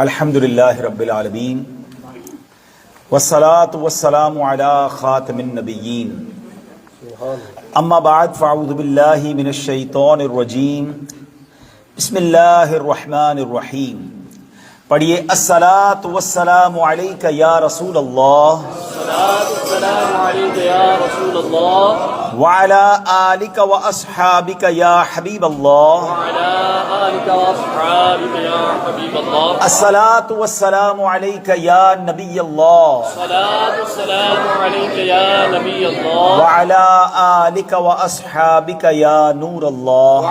الحمدللہ رب العالمین والصلاة والسلام علی خاتم النبیین اما بعد فاعوذ باللہ من الشیطان الرجیم بسم اللہ الرحمن الرحیم. پڑھیے الصلاۃ والسلام علیک یا رسول اللہ وعلی آلک واصحابک یا حبیب اللہ. الصلاۃ والسلام علیک یا نبی اللہ وعلی آلک واصحابک یا نور اللہ.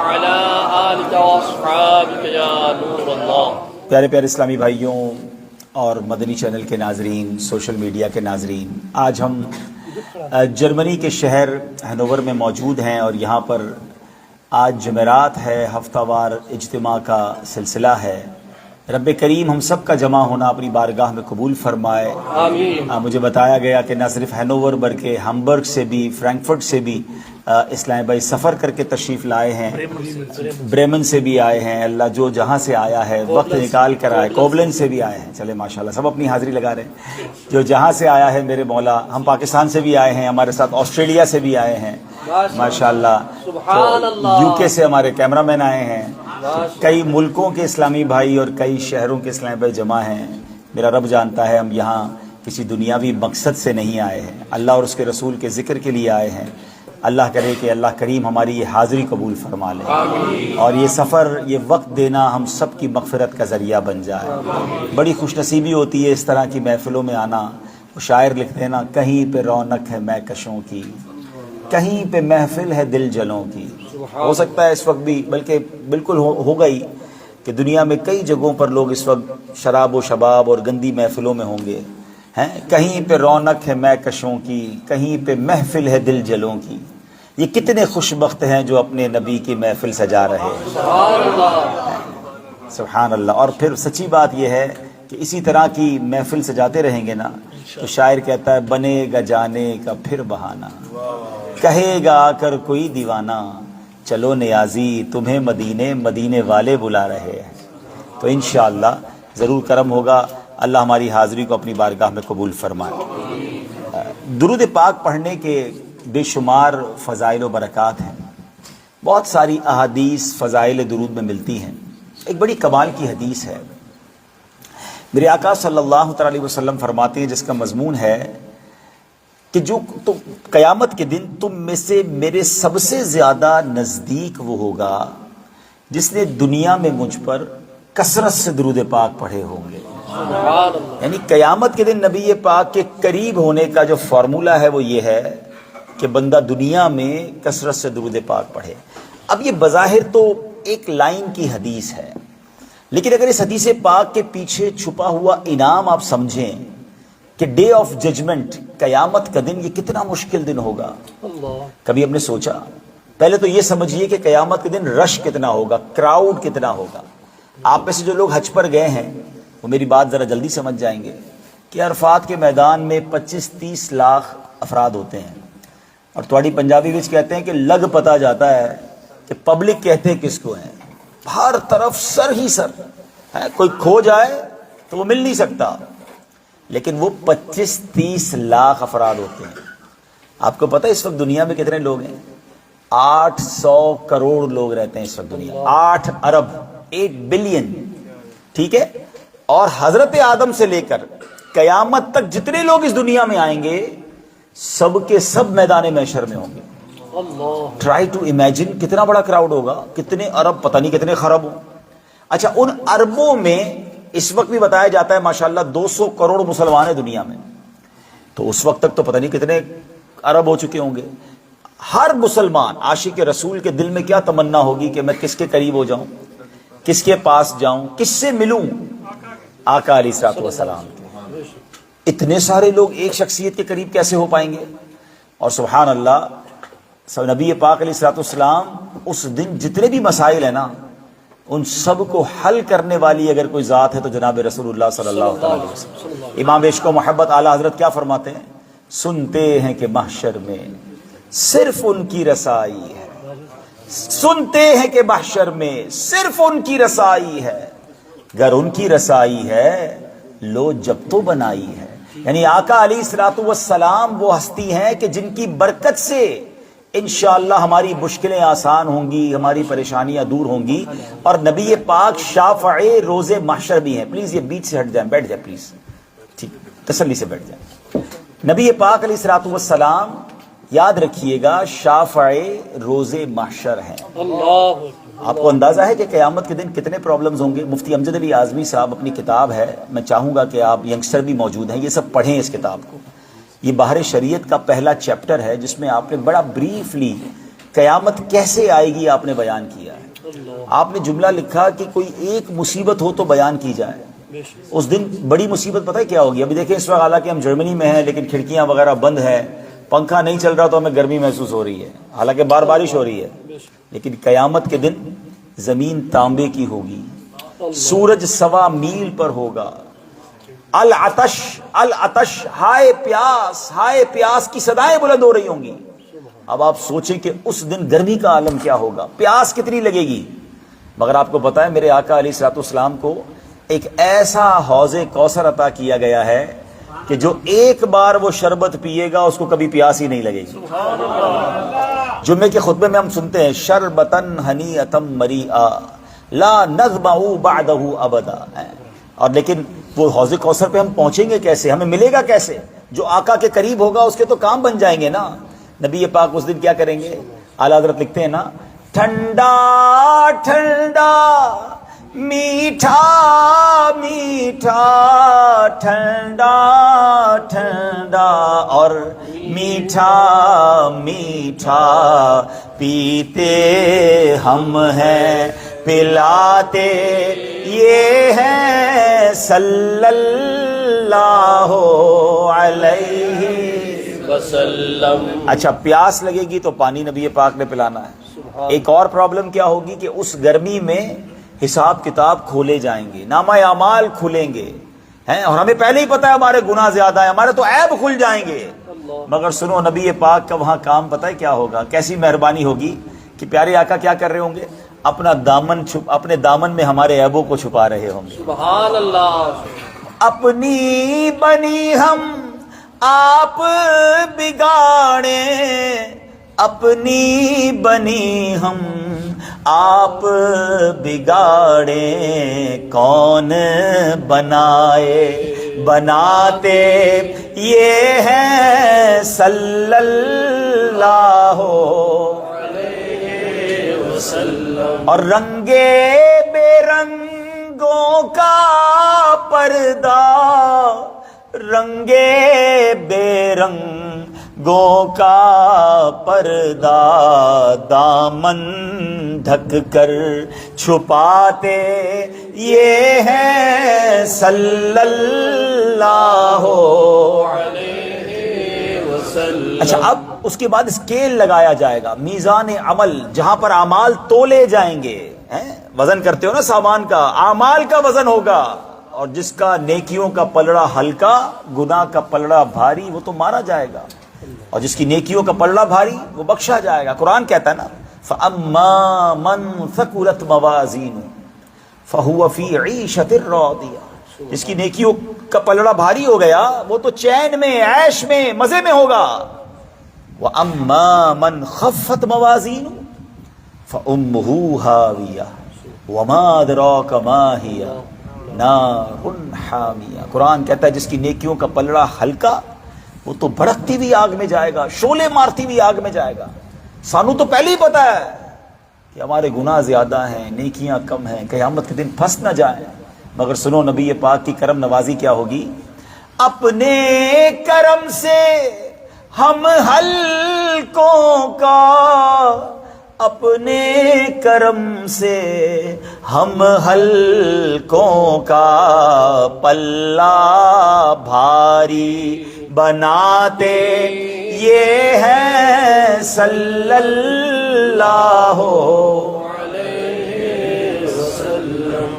پیارے پیارے اسلامی بھائیوں اور مدنی چینل کے ناظرین، سوشل میڈیا کے ناظرین، آج ہم جرمنی کے شہر ہینوور میں موجود ہیں اور یہاں پر آج جمعرات ہے، ہفتہ وار اجتماع کا سلسلہ ہے. رب کریم ہم سب کا جمع ہونا اپنی بارگاہ میں قبول فرمائے. آمین. مجھے بتایا گیا کہ نہ صرف ہینوور بلکہ ہمبرگ سے بھی، فرینکفرٹ سے بھی اسلام بھائی سفر کر کے تشریف لائے ہیں، بریمن سے بھی آئے ہیں. اللہ جو جہاں سے آیا ہے وقت نکال کر آئے. کوبلن سے بھی آئے ہیں. چلے ماشاءاللہ سب اپنی حاضری لگا رہے ہیں. جو جہاں سے آیا ہے میرے مولا. ہم پاکستان سے بھی آئے ہیں، ہمارے ساتھ آسٹریلیا سے بھی آئے ہیں ماشاءاللہ. یو کے سے ہمارے کیمرہ مین آئے ہیں. کئی ملکوں کے اسلامی بھائی اور کئی شہروں کے اسلامی بھائی جمع ہیں. میرا رب جانتا ہے ہم یہاں کسی دنیاوی مقصد سے نہیں آئے ہیں، اللہ اور اس کے رسول کے ذکر کے لیے آئے ہیں. اللہ کرے کہ اللہ کریم ہماری یہ حاضری قبول فرما لے اور یہ سفر، یہ وقت دینا ہم سب کی مغفرت کا ذریعہ بن جائے. بڑی خوش نصیبی ہوتی ہے اس طرح کی محفلوں میں آنا. وہ شاعر لکھتے ہیں نا، کہیں پہ رونق ہے مہکشوں کی، کہیں پہ محفل ہے دل جلوں کی. ہو سکتا ہے اس وقت بھی، بلکہ بالکل ہو گئی کہ دنیا میں کئی جگہوں پر لوگ اس وقت شراب و شباب اور گندی محفلوں میں ہوں گے. کہیں پہ رونق ہے مہکشوں کی، کہیں پہ محفل ہے دل جلوں کی. یہ کتنے خوش بخت ہیں جو اپنے نبی کی محفل سجا رہے ہیں. سبحان اللہ. اور پھر سچی بات یہ ہے کہ اسی طرح کی محفل سجاتے رہیں گے نا تو شاعر کہتا ہے بنے گا جانے کا پھر بہانہ، کہے گا آ کر کوئی دیوانہ، چلو نیازی تمہیں مدینے مدینے والے بلا رہے ہیں. تو انشاءاللہ ضرور کرم ہوگا. اللہ ہماری حاضری کو اپنی بارگاہ میں قبول فرمائے. درود پاک پڑھنے کے بے شمار فضائل و برکات ہیں. بہت ساری احادیث فضائل درود میں ملتی ہیں. ایک بڑی کمال کی حدیث ہے. میرے آقا صلی اللہ تعالی علیہ وسلم فرماتے ہیں، جس کا مضمون ہے کہ جو تو قیامت کے دن تم میں سے میرے سب سے زیادہ نزدیک وہ ہوگا جس نے دنیا میں مجھ پر کثرت سے درود پاک پڑھے ہوں گے. یعنی قیامت کے دن نبی پاک کے قریب ہونے کا جو فارمولہ ہے وہ یہ ہے کہ بندہ دنیا میں کثرت سے درود پاک پڑھے. اب یہ بظاہر تو ایک لائن کی حدیث ہے، لیکن اگر اس حدیث پاک کے پیچھے چھپا ہوا انعام آپ سمجھیں کہ ڈے آف ججمنٹ، قیامت کا دن، یہ کتنا مشکل دن ہوگا. کبھی ہم نے سوچا؟ پہلے تو یہ سمجھیے کہ قیامت کے دن رش کتنا ہوگا، کراؤڈ کتنا ہوگا. آپ میں سے جو لوگ حج پر گئے ہیں وہ میری بات ذرا جلدی سمجھ جائیں گے کہ عرفات کے میدان میں 25-30 لاکھ افراد ہوتے ہیں. اور تواڑی پنجابی وچ کہتے ہیں کہ لگ پتا جاتا ہے کہ پبلک کہتے ہیں کس کو ہیں. ہر طرف سر ہی سر ہے، کوئی کھو جائے تو وہ مل نہیں سکتا. لیکن وہ 25-30 لاکھ افراد ہوتے ہیں. آپ کو پتہ ہے اس وقت دنیا میں کتنے لوگ ہیں؟ 800 کروڑ لوگ رہتے ہیں اس وقت دنیا. 8 ارب 8 بلین. ٹھیک ہے. اور حضرت آدم سے لے کر قیامت تک جتنے لوگ اس دنیا میں آئیں گے سب کے سب میدان محشر میں ہوں گے. ٹرائی ٹو امیجن کتنا بڑا کراؤڈ ہوگا، کتنے ارب، پتہ نہیں کتنے خرب ہوں. اچھا، ان اربوں میں اس وقت بھی بتایا جاتا ہے ماشاءاللہ 200 کروڑ مسلمان ہیں دنیا میں. تو اس وقت تک تو پتہ نہیں کتنے ارب ہو چکے ہوں گے. ہر مسلمان عاشق رسول کے دل میں کیا تمنا ہوگی کہ میں کس کے قریب ہو جاؤں، کس کے پاس جاؤں، کس سے ملوں؟ آقا علیہ الصلوۃ والسلام. اتنے سارے لوگ ایک شخصیت کے قریب کیسے ہو پائیں گے؟ اور سبحان اللہ، نبی پاک علیہ الصلوۃ والسلام اس دن جتنے بھی مسائل ہیں نا ان سب کو حل کرنے والی اگر کوئی ذات ہے تو جناب رسول اللہ صلی اللہ علیہ وسلم. امام عشق و محبت اعلیٰ حضرت کیا فرماتے ہیں؟ سنتے ہیں کہ محشر میں صرف ان کی رسائی ہے، سنتے ہیں کہ محشر میں صرف ان کی رسائی ہے، گر ان کی رسائی ہے لو جب تو بنائی ہے. یعنی آقا علیہ الصلوۃ والسلام وہ ہستی ہیں کہ جن کی برکت سے انشاءاللہ ہماری مشکلیں آسان ہوں گی, ہماری پریشانیاں دور ہوں گی. اور نبی پاک شافع روز محشر بھی ہیں. پلیز یہ بیچ سے ہٹ جائیں, بیٹھ جائیں پلیز, ٹھیک, تسلی سے بیٹھ جائیں. نبی پاک علیہ الصلوۃ والسلام یاد رکھیے گا شافع روز محشر ہیں. آپ کو اندازہ ہے کہ قیامت کے دن کتنے پرابلمز ہوں گے؟ مفتی امجد علی اعظمی صاحب اپنی کتاب ہے, میں چاہوں گا کہ آپ ینگسٹر بھی موجود ہیں, یہ سب پڑھیں اس کتاب کو. یہ باہر شریعت کا پہلا چیپٹر ہے جس میں آپ نے بڑا بریفلی قیامت کیسے آئے گی آپ نے بیان کیا ہے. آپ نے جملہ لکھا کہ کوئی ایک مصیبت ہو تو بیان کی جائے. اس دن بڑی مصیبت پتہ ہے کیا ہوگی؟ ابھی دیکھیں اس وقت حالانکہ ہم جرمنی میں ہیں لیکن کھڑکیاں وغیرہ بند ہیں, پنکھا نہیں چل رہا تو ہمیں گرمی محسوس ہو رہی ہے, حالانکہ باہر بارش ہو رہی ہے. لیکن قیامت کے دن زمین تانبے کی ہوگی, سورج 1.25 میل پر ہوگا. العطش العطش, ہائے پیاس کی صدائیں بلند ہو رہی ہوں گی. اب آپ سوچیں کہ اس دن گرمی کا عالم کیا ہوگا, پیاس کتنی لگے گی. مگر آپ کو پتا ہے میرے آقا علیہ الصلوۃ والسلام کو ایک ایسا حوض کوثر عطا کیا گیا ہے کہ جو ایک بار وہ شربت پیے گا اس کو کبھی پیاس ہی نہیں لگے گی. جمعے کے خطبے میں ہم سنتے ہیں شربتن ہنیئتم مریئا لا نظمع بعدہ ابدا. اور لیکن وہ حوض کوثر پہ ہم پہنچیں گے کیسے, ہمیں ملے گا کیسے؟ جو آقا کے قریب ہوگا اس کے تو کام بن جائیں گے نا. نبی پاک اس دن کیا کریں گے؟ اعلیٰ حضرت لکھتے ہیں نا, ٹھنڈا ٹھنڈا میٹھا میٹھا, ٹھنڈا ٹھنڈا اور میٹھا میٹھا پیتے ہم ہیں پلاتے یہ ہے صلی اللہ علیہ وسلم. اچھا, پیاس لگے گی تو پانی نبی پاک نے پلانا ہے. ایک اور پرابلم کیا ہوگی کہ اس گرمی میں حساب کتاب کھولے جائیں گے, نامہ اعمال کھلیں گے ہیں, اور ہمیں پہلے ہی پتا ہے ہمارے گناہ زیادہ ہیں, ہمارے تو عیب کھل جائیں گے. مگر سنو نبی پاک کا وہاں کام پتہ ہے کیا ہوگا, کیسی مہربانی ہوگی کہ پیارے آقا کیا کر رہے ہوں گے, اپنے دامن میں ہمارے عیبوں کو چھپا رہے ہوں گے. سبحان اللہ. اپنی بنی ہم آپ بگاڑے, اپنی بنی ہم آپ بگاڑے, کون بنائے بناتے یہ ہے صلی اللہ علیہ وسلم. اور رنگے بے رنگوں کا پردہ, رنگے بے رنگوں کا پردہ, دامن ڈھک کر چھپاتے یہ ہے صلی اللہ علیہ وسلم. اچھا, اب اس کے بعد اسکیل لگایا جائے گا, میزان عمل, جہاں پر اعمال تولے جائیں گے. وزن کرتے ہو نا سامان کا, اعمال کا وزن ہوگا, اور جس کا نیکیوں کا پلڑا ہلکا گناہ کا پلڑا بھاری وہ تو مارا جائے گا, اور جس کی نیکیوں کا پلڑا بھاری وہ بخشا جائے گا. قرآن کہتا ہے نا فَأَمَّا مَنْ ثَقُلَتْ مَوَازِينُهُ فَهُوَ فِي عِيشَةٍ رَاضِيَةٍ. جس کی نیکیوں کا پلڑا بھاری ہو گیا وہ تو چین میں, عیش میں, مزے میں ہوگا. وَأَمَّا مَنْ خَفَّتْ مَوَازِينُهُ فَأُمُّهُ هَاوِيَةٌ وَمَا أَدْرَاكَ مَا هِيَ نار حامیہ. قرآن کہتا ہے جس کی نیکیوں کا پلڑا ہلکا وہ تو بھڑکتی ہوئی آگ میں جائے گا, شعلے مارتی ہوئی آگ میں جائے گا. سانو تو پہلے ہی پتا ہے کہ ہمارے گناہ زیادہ ہیں, نیکیاں کم ہیں, قیامت کے دن پھنس نہ جائیں. مگر سنو نبی پاک کی کرم نوازی کیا ہوگی, اپنے کرم سے ہم ہلکوں کا, اپنے کرم سے ہم ہلکوں کا پلہ بھاری بناتے یہ ہے صلی اللہ علیہ وسلم.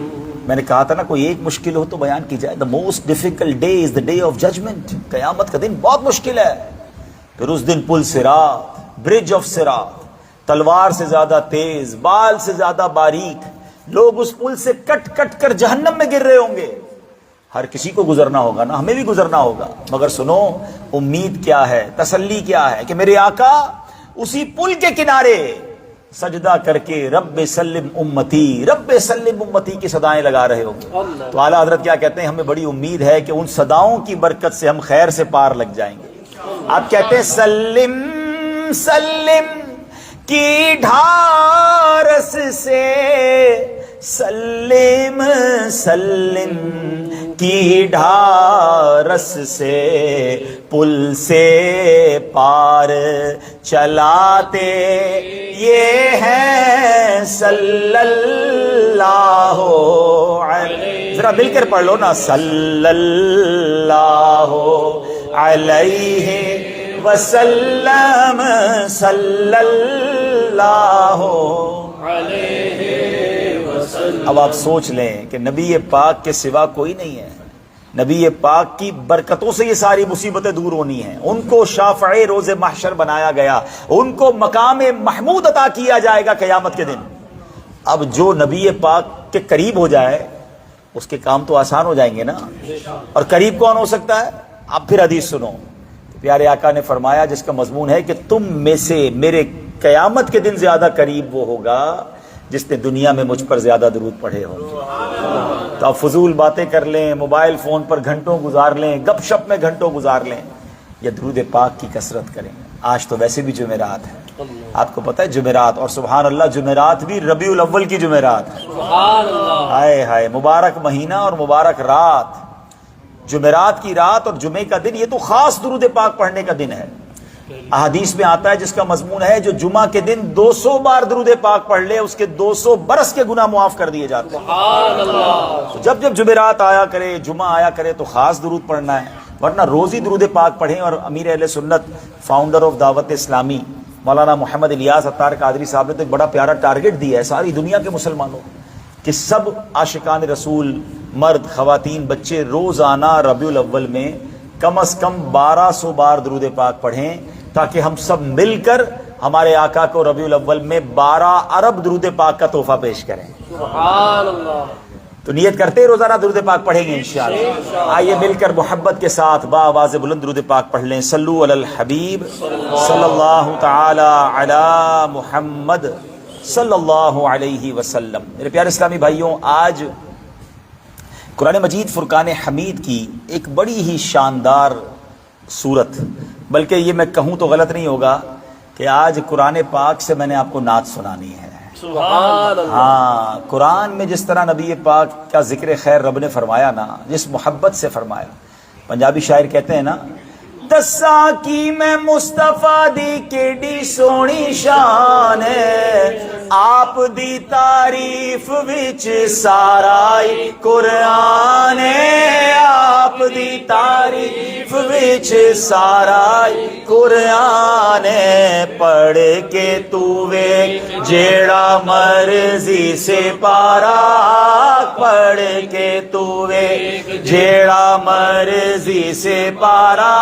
میں نے کہا تھا نا کوئی ایک مشکل ہو تو بیان کی جائے. The most difficult day is the day of judgement. قیامت کا دن بہت مشکل ہے. پھر اس دن پل صراط, برج آف صراط, تلوار سے زیادہ تیز, بال سے زیادہ باریک, لوگ اس پل سے کٹ کٹ کر جہنم میں گر رہے ہوں گے. ہر کسی کو گزرنا ہوگا نا, ہمیں بھی گزرنا ہوگا, مگر سنو امید کیا ہے, تسلی کیا ہے کہ میرے آقا اسی پل کے کنارے سجدہ کر کے رب سلم امتی, رب سلم امتی کی صدائیں لگا رہے ہوں گے. تو اعلیٰ حضرت کیا کہتے ہیں, ہمیں بڑی امید ہے کہ ان صداؤں کی برکت سے ہم خیر سے پار لگ جائیں گے. آپ کہتے ہیں سلم سلم کی ڈھارس سے, سلم سلم کی ڈھارس سے پل سے پار چلاتے یہ ہیں صلی اللہ علیہ, ذرا مل کر پڑھ لو نا, صلی اللہ علیہ وسلم, صلی اللہ علیہ وسلم. اب آپ سوچ لیں کہ نبی پاک کے سوا کوئی نہیں ہے. نبی پاک کی برکتوں سے یہ ساری مصیبتیں دور ہونی ہیں. ان کو شافع روز محشر بنایا گیا, ان کو مقام محمود عطا کیا جائے گا قیامت کے دن. اب جو نبی پاک کے قریب ہو جائے اس کے کام تو آسان ہو جائیں گے نا. اور قریب کون ہو سکتا ہے؟ اب پھر حدیث سنو. پیارے آقا نے فرمایا جس کا مضمون ہے کہ تم میں سے میرے قیامت کے دن زیادہ قریب وہ ہوگا جس نے دنیا میں مجھ پر زیادہ درود پڑھے ہوں. تو آپ فضول باتیں کر لیں, موبائل فون پر گھنٹوں گزار لیں, گپ شپ میں گھنٹوں گزار لیں, یا درود پاک کی کثرت کریں. آج تو ویسے بھی جمعرات ہے, آپ کو پتہ ہے جمعرات, اور سبحان اللہ جمعرات بھی ربیع الاول کی جمعرات ہے. ہائے ہائے, مبارک مہینہ اور مبارک رات. جمعرات کی رات اور جمعے کا دن, یہ تو خاص درود پاک پڑھنے کا دن ہے. احادیث میں آتا ہے جس کا مضمون ہے جو جمعہ کے دن 200 بار درود پاک پڑھ لے اس کے 200 برس کے گناہ معاف کر دیے جاتے ہیں. تو جب جب جمعرات آیا کرے, جمعہ آیا کرے تو خاص درود پڑھنا ہے, ورنہ روز ہی درود پاک پڑھیں. اور امیر اہل سنت, فاؤنڈر آف دعوت اسلامی مولانا محمد الیاس عطار قادری صاحب نے تو ایک بڑا پیارا ٹارگٹ دیا ہے ساری دنیا کے مسلمانوں کہ سب عاشقان رسول, مرد خواتین بچے, روزانہ ربیع الاول میں کم از کم 1200 بار درود پاک پڑھیں تاکہ ہم سب مل کر ہمارے آقا کو ربیع الاول میں 12 ارب درود پاک کا تحفہ پیش کریں. سبحان اللہ. تو نیت کرتے روزانہ درود پاک پڑھیں گے انشاءاللہ. آئیے مل کر محبت کے ساتھ با آواز بلند درود پاک پڑھ لیں. صلو علی الحبیب صلی اللہ تعالی علی محمد صلی اللہ علیہ وسلم. میرے پیارے اسلامی بھائیوں, آج قرآن مجید فرقان حمید کی ایک بڑی ہی شاندار صورت, بلکہ یہ میں کہوں تو غلط نہیں ہوگا کہ آج قرآن پاک سے میں نے آپ کو نعت سنانی ہے. سبحان اللہ. ہاں, قرآن میں جس طرح نبی پاک کا ذکر خیر رب نے فرمایا نا, جس محبت سے فرمایا. پنجابی شاعر کہتے ہیں نا, دسا کی میں مصطفیٰ دی کیڈی سونی شان ہے, آپ دی تعریف وچ سارا قرآن ہے, آپ دی تعریف وچ سارا قرآن ہے. پڑھ کے تو ویکھ جیڑا مرضی سے پارا, پڑھ کے تو ویکھ جیڑا مرضی سے پارا,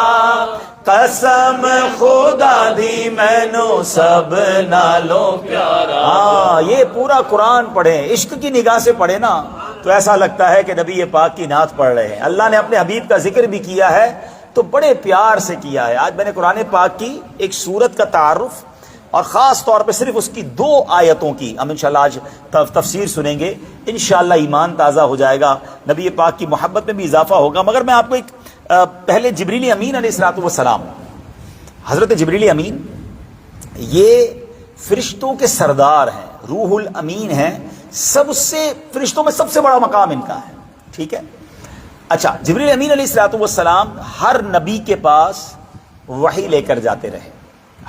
قسم خدا دی مینو سب نالوں پیارا. ہاں, یہ پورا قرآن پڑھیں, عشق کی نگاہ سے پڑھیں نا تو ایسا لگتا ہے کہ نبی پاک کی نعت پڑھ رہے ہیں. اللہ نے اپنے حبیب کا ذکر بھی کیا ہے تو بڑے پیار سے کیا ہے. آج میں نے قرآن پاک کی ایک سورت کا تعارف اور خاص طور پہ صرف اس کی 2 آیتوں کی ہم انشاءاللہ آج تفسیر سنیں گے. انشاءاللہ ایمان تازہ ہو جائے گا, نبی پاک کی محبت میں بھی اضافہ ہوگا. مگر میں آپ کو ایک پہلے جبریل امین علیہ الصلوۃ والسلام, حضرت جبریل امین یہ فرشتوں کے سردار ہیں, روح الامین ہیں, سب سے فرشتوں میں سب سے بڑا مقام ان کا ہے. ٹھیک ہے, اچھا, جبریل امین علیہ الصلوۃ والسلام ہر نبی کے پاس وحی لے کر جاتے رہے,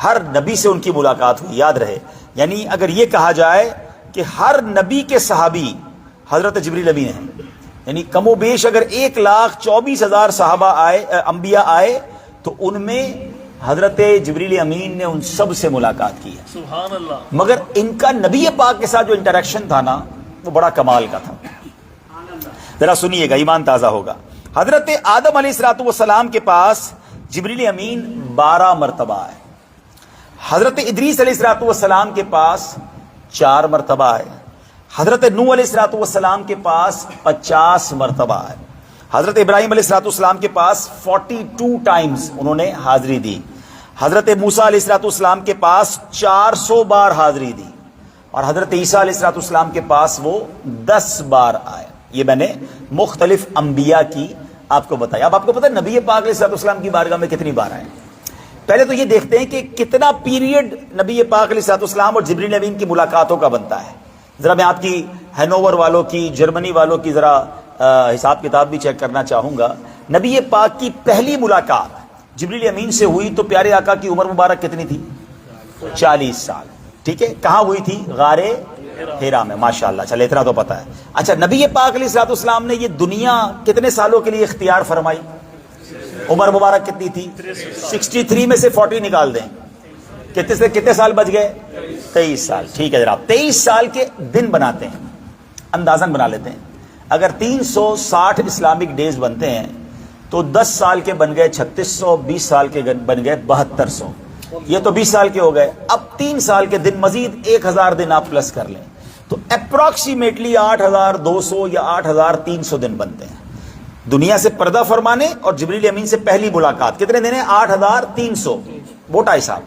ہر نبی سے ان کی ملاقات ہوئی, یاد رہے. یعنی اگر یہ کہا جائے کہ ہر نبی کے صحابی حضرت جبریل امین ہیں, یعنی کم و بیش اگر 1,24,000 صحابہ آئے, انبیاء آئے, تو ان میں حضرت جبریل امین نے ان سب سے ملاقات کی ہے. سبحان اللہ. مگر ان کا نبی پاک کے ساتھ جو انٹریکشن تھا نا وہ بڑا کمال کا تھا. ذرا سنیے گا, ایمان تازہ ہوگا. حضرت آدم علیہ الصلوۃ والسلام کے پاس جبریل امین 12 مرتبہ آئے. حضرت ادریس علیہ الصلوۃ والسلام کے پاس 4 مرتبہ آئے. حضرت نوح علیہ الصلوۃ والسلام کے پاس 50 مرتبہ ہے. حضرت ابراہیم علیہ الصلوۃ والسلام کے پاس 42 ٹائمز انہوں نے حاضری دی. حضرت موسیٰ علیہ الصلوۃ والسلام کے پاس 400 بار حاضری دی. اور حضرت عیسیٰ علیہ الصلوۃ والسلام کے پاس وہ 10 بار آئے. یہ میں نے مختلف انبیاء کی آپ کو بتایا. اب آپ کو پتہ ہے نبی پاک علیہ الصلوۃ والسلام کی بارگاہ میں کتنی بار آئے؟ پہلے تو یہ دیکھتے ہیں کہ کتنا پیریڈ نبی پاک علیہ الصلوۃ والسلام اور جبریل امین کی ملاقاتوں کا بنتا ہے. ذرا میں آپ کی ہینوور والوں کی، جرمنی والوں کی ذرا حساب کتاب بھی چیک کرنا چاہوں گا. نبی پاک کی پہلی ملاقات جبریل امین سے ہوئی تو پیارے آقا کی عمر مبارک کتنی تھی؟ 40 سال. ٹھیک ہے، کہاں ہوئی تھی؟ غار ہیرا میں. ماشاءاللہ، چلے اتنا تو پتا ہے. اچھا، نبی پاک علیہ الصلوۃ والسلام نے یہ دنیا کتنے سالوں کے لیے اختیار فرمائی؟ عمر مبارک کتنی تھی؟ 63 میں سے 40 نکال دیں، کتنے سال بچ گئے؟ 23 سال. ٹھیک ہے جناب، 23 سال کے دن بناتے ہیں، اندازن بنا لیتے ہیں. اگر 360 اسلامک ڈیز بنتے ہیں تو 10 سال کے بن گئے 3600، 20 سال کے بن گئے 7200. یہ تو 20 سال کے ہو گئے. اب 3 سال کے دن مزید 1000 دن آپ پلس کر لیں تو اپروکسیمیٹلی 8200 یا 8300 دن بنتے ہیں. دنیا سے پردہ فرمانے اور جبریل امین سے پہلی ملاقات کتنے دن ہیں؟ 8300. موٹا حساب.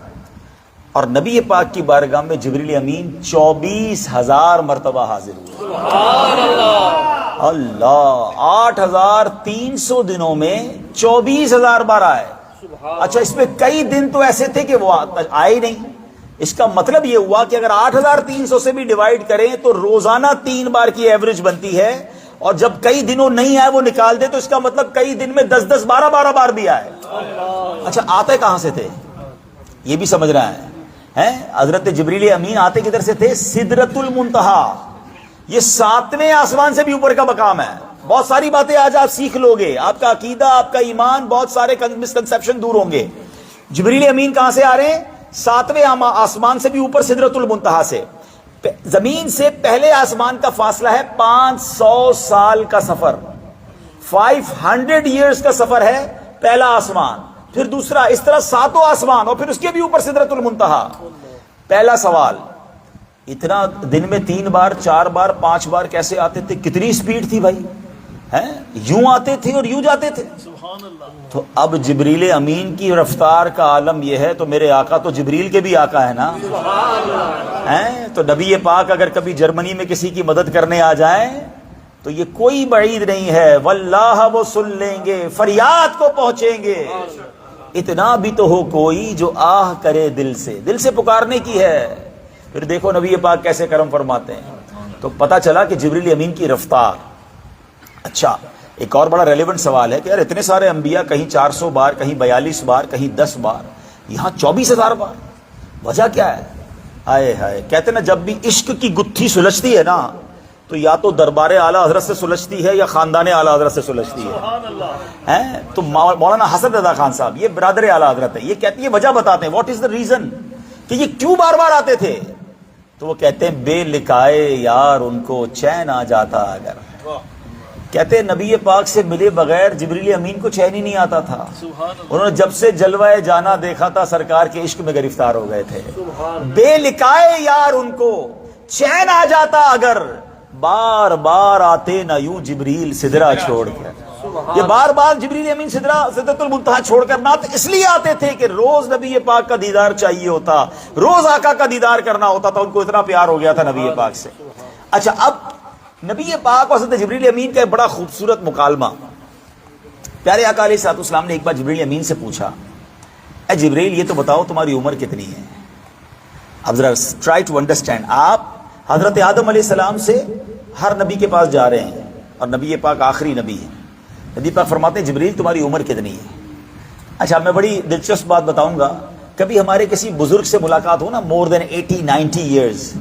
اور نبی پاک کی بارگاہ میں جبریل امین 24000 مرتبہ حاضر ہوئے. سبحان اللہ. اللہ، 8300 دنوں میں 24000 بار آئے. اچھا، اس میں کئی دن تو ایسے تھے کہ وہ آئے نہیں. اس کا مطلب یہ ہوا کہ اگر 8300 سے بھی ڈیوائڈ کریں تو روزانہ 3 بار کی ایوریج بنتی ہے. اور جب کئی دنوں نہیں آئے وہ نکال دے تو اس کا مطلب کئی دن میں 10 12 بار بھی آئے. اچھا، آتے کہاں سے تھے یہ بھی سمجھ رہے ہیں؟ حضرت جبریل امین آتے کدھر سے تھے؟ سدرۃ المنتہا. یہ 7ویں آسمان سے بھی اوپر کا مقام ہے. بہت ساری باتیں آج آپ سیکھ لوگے، آپ کا عقیدہ، آپ کا ایمان، بہت سارے مسکنسپشن دور ہوں گے. جبریل امین کہاں سے آ رہے ہیں؟ 7ویں آسمان سے بھی اوپر، سدرۃ المنتہا سے. زمین سے پہلے آسمان کا فاصلہ ہے 500 سال کا سفر. 500 ایئرز کا سفر ہے پہلا آسمان، پھر دوسرا، اس طرح 7 آسمان، اور پھر اس کے بھی اوپر سدرۃ المنتہا. پہلا سوال، اتنا دن میں 3 بار 4 بار 5 بار کیسے آتے تھے؟ کتنی سپیڈ تھی بھائی؟ یوں آتے تھے اور یوں جاتے تھے. تو اب جبریل امین کی رفتار کا عالم یہ ہے تو میرے آقا تو جبریل کے بھی آقا ہے نا. تو نبی پاک اگر کبھی جرمنی میں کسی کی مدد کرنے آ جائیں تو یہ کوئی بعید نہیں ہے، واللہ وہ سن لیں گے، فریاد کو پہنچیں گے. اتنا بھی تو ہو کوئی جو آہ کرے دل سے پکارنے کی ہے. پھر دیکھو نبی پاک کیسے کرم فرماتے ہیں. تو پتا چلا کہ جبریل امین کی رفتار. اچھا، ایک اور بڑا ریلیونٹ سوال ہے کہ یار اتنے سارے انبیاء، کہیں 400 بار، کہیں 42 بار، کہیں 10 بار، یہاں 24000 بار. وجہ کیا ہے؟ آئے ہائے، کہتے ہیں نا جب بھی عشق کی گتھی سلجھتی ہے نا تو یا تو دربار اعلیٰ حضرت سے سلجھتی ہے یا خاندان اعلیٰ حضرت سے سلجھتی ہے. تو مولانا حسن رضا خان صاحب یہ برادر اعلیٰ حضرت ہے، یہ کہتے ہیں، وجہ بتاتے ہیں واٹ از دا ریزن کہ یہ کیوں بار بار آتے تھے. تو وہ کہتے ہیں بے لکھائے یار ان کو چین آ جاتا اگر. کہتے ہیں نبی پاک سے ملے بغیر جبریل امین کو چین ہی نہیں آتا تھا. انہوں نے جب سے جلوہ جانا دیکھا تھا سرکار کے عشق میں گرفتار ہو گئے تھے. بے لکھائے یار ان کو چین آ جاتا اگر، بار بار آتے نہ یوں جبریل سدرہ چھوڑ کر. یہ بار بار جبریل امین سدرۃ المنتہا چھوڑ کر نہ اس لیے آتے تھے کہ روز نبی پاک کا دیدار چاہیے ہوتا، روز آقا کا دیدار کرنا ہوتا تھا. ان کو اتنا پیار ہو گیا تھا نبی پاک سے. اچھا، اب نبی پاک اور حضرت جبریل امین کا ایک بڑا خوبصورت مکالمہ. پیارے آقا علیہ الصلوۃ والسلام نے ایک بار جبریل امین سے پوچھا، اے جبریل یہ تو بتاؤ تمہاری عمر کتنی ہے؟ اب ذرا ٹرائی ٹو انڈرسٹینڈ. آپ حضرت آدم علیہ السلام سے ہر نبی کے پاس جا رہے ہیں اور نبی پاک آخری نبی ہے. نبی پاک فرماتے ہیں جبریل تمہاری عمر کتنی ہے؟ اچھا، میں بڑی دلچسپ بات بتاؤں گا. کبھی ہمارے کسی بزرگ سے ملاقات ہو نا، مور دین 80-90 ایئرز،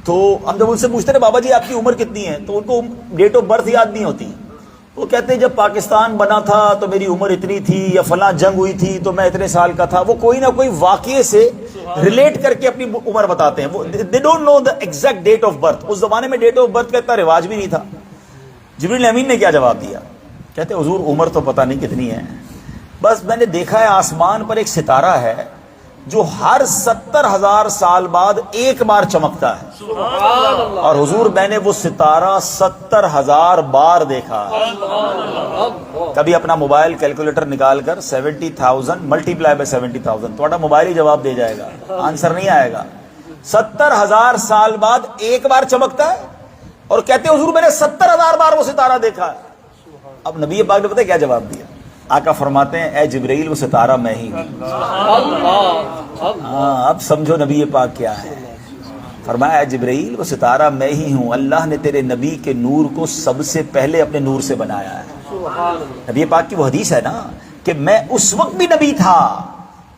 تو ہم جب ان سے پوچھتے ہیں بابا جی آپ کی عمر کتنی ہے تو ان کو ڈیٹ آف برتھ یاد نہیں ہوتی. وہ کہتے ہیں جب پاکستان بنا تھا تو میری عمر اتنی تھی، یا فلاں جنگ ہوئی تھی تو میں اتنے سال کا تھا. وہ کوئی نہ کوئی واقعے سے ریلیٹ کر کے اپنی عمر بتاتے ہیں. وہ they don't know the exact date of birth. اس زمانے میں ڈیٹ آف برتھ کا اتنا رواج بھی نہیں تھا. جبریل امین نے کیا جواب دیا؟ کہتے حضور عمر تو پتہ نہیں کتنی ہے، بس میں نے دیکھا ہے آسمان پر ایک ستارہ ہے جو ہر 70,000 سال بعد ایک بار چمکتا ہے، اور حضور میں نے وہ ستارہ 70,000 بار دیکھا ہے۔ کبھی اپنا موبائل کیلکولیٹر نکال کر 70,000 ملٹیپلائی بائی 70,000، تھوڑا موبائل ہی جواب دے جائے گا، آنسر نہیں آئے گا۔ 70,000 سال بعد ایک بار چمکتا ہے، اور کہتے ہیں حضور میں نے 70,000 بار وہ ستارہ دیکھا ہے۔ اب نبی پاک نے پتہ کیا جواب دیا؟ آقا فرماتے ہیں اے جبرائیل وہ ستارہ میں ہی ہوں۔ ہاں اب سمجھو نبی پاک کیا ہے۔ فرمایا اے جبرائیل وہ ستارہ میں ہی ہوں، اللہ نے تیرے نبی کے نور کو سب سے پہلے اپنے نور سے بنایا ہے۔ نبی پاک کی وہ حدیث ہے نا کہ میں اس وقت بھی نبی تھا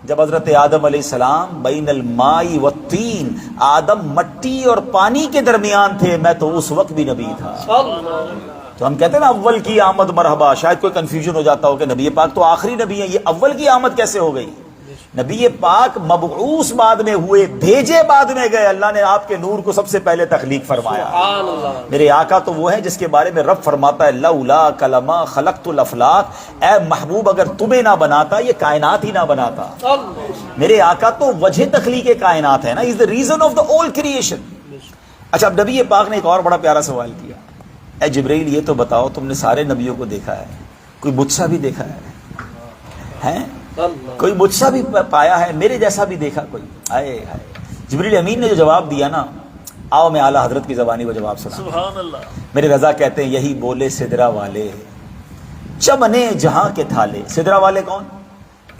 جب حضرت آدم علیہ السلام بین الماء والطین، آدم مٹی اور پانی کے درمیان تھے، میں تو اس وقت بھی نبی تھا۔ تو ہم کہتے ہیں نا اول کی آمد مرحبا، شاید کوئی کنفیوژن ہو جاتا ہو کہ نبی پاک تو آخری نبی ہیں، یہ اول کی آمد کیسے ہو گئی؟ نبی پاک مبعوث بعد میں ہوئے، بھیجے بعد میں گئے، اللہ نے آپ کے نور کو سب سے پہلے تخلیق فرمایا۔ میرے آقا تو وہ ہیں جس کے بارے میں رب فرماتا ہے لولا کلمہ خلقت الافلاق، اے محبوب اگر تمہیں نہ بناتا یہ کائنات ہی نہ بناتا۔ میرے آقا تو وجہ تخلیق کائنات ہے نا، از the reason of the all creation۔ اچھا اب نبی پاک نے ایک اور بڑا پیارا سوال کیا، اے جبرائیل یہ تو بتاؤ تم نے سارے نبیوں کو دیکھا ہے، کوئی مجھ سا بھی دیکھا ہے؟ کوئی مجھ سا بھی پایا ہے، میرے جیسا بھی دیکھا کوئی؟ آئے ہائے، جبرائیل امین نے جو جواب دیا نا، آؤ میں اعلیٰ حضرت کی زبانی وہ جواب سنا۔ سبحان اللہ۔ میرے رضا کہتے ہیں یہی بولے سدرا والے چمنے جہاں کے تھالے۔ سدرا والے کون؟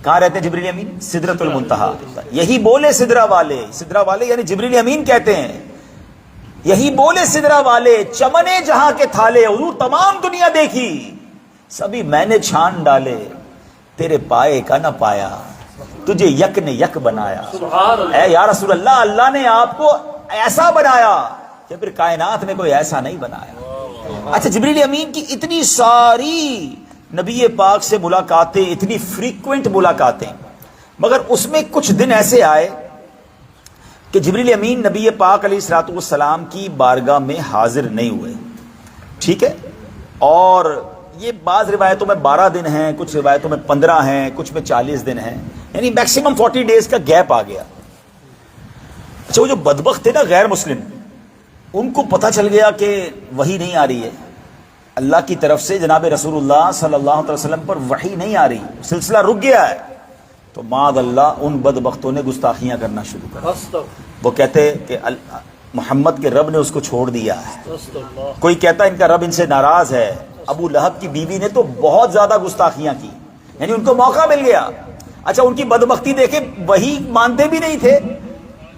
کہاں رہتے ہیں جبرائیل امین؟ سدرۃ المنتہا۔ یہی بولے سدرا والے، سدرا والے یعنی جبرائیل امین کہتے ہیں یہی بولے سدرا والے چمنے جہاں کے تھالے، حضور تمام دنیا دیکھی سبھی میں نے چھان ڈالے، تیرے پائے کا نہ پایا، تجھے یک نے یک بنایا۔ اے یا رسول اللہ، اللہ نے آپ کو ایسا بنایا کہ پھر کائنات میں کوئی ایسا نہیں بنایا۔ اچھا جبرائیل امین کی اتنی ساری نبی پاک سے ملاقاتیں، اتنی فریکوینٹ ملاقاتیں، مگر اس میں کچھ دن ایسے آئے کہ جبرائیل امین نبی پاک علیہ الصلوۃ والسلام کی بارگاہ میں حاضر نہیں ہوئے، ٹھیک ہے؟ اور یہ بعض روایتوں میں 12 دن ہیں، کچھ روایتوں میں 15 ہیں، کچھ میں 40 دن ہیں، یعنی میکسیمم 40 ڈیز کا گیپ آ گیا۔ اچھا وہ جو بدبخت تھے نا غیر مسلم، ان کو پتہ چل گیا کہ وحی نہیں آ رہی ہے، اللہ کی طرف سے جناب رسول اللہ صلی اللہ علیہ وسلم پر وحی نہیں آ رہی، سلسلہ رک گیا ہے، تو معاذ اللہ ان بدبختوں نے گستاخیاں کرنا شروع کر۔ وہ کہتے کہ محمد کے رب نے اس کو چھوڑ دیا ہے، کوئی کہتا ان کا رب ان سے ناراض ہے۔ ابو لہب کی بیوی نے تو بہت زیادہ گستاخیاں کی، یعنی ان کو موقع مل گیا۔ اچھا ان کی بدبختی دیکھے، وہی مانتے بھی نہیں تھے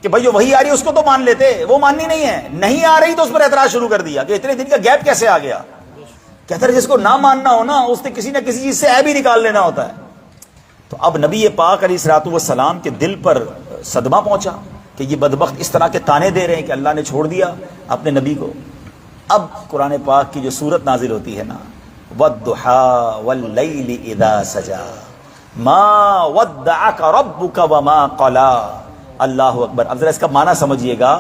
کہ بھائی جو وہی آ رہی ہے اس کو تو مان لیتے، وہ ماننی نہیں ہے، نہیں آ رہی تو اس پر اعتراض شروع کر دیا کہ اتنے دن کا گیپ کیسے آ گیا۔ کہتا ہے جس کو نہ ماننا ہو نا اس نے کسی نہ کسی چیز سے عیب ہی نکال لینا ہوتا ہے۔ تو اب نبی پاک علیہ الصلوۃ والسلام کے دل پر صدمہ پہنچا کہ یہ بدبخت اس طرح کے تانے دے رہے ہیں کہ اللہ نے چھوڑ دیا اپنے نبی کو۔ اب قرآن پاک کی جو سورت نازل ہوتی ہے نا، وَالضُّحَىٰ وَاللَّيْلِ إِذَا سَجَىٰ مَا وَدَّعَكَ رَبُّكَ وَمَا قَلَىٰ۔ اللہ اکبر۔ اب ذرا اس کا معنی سمجھیے گا،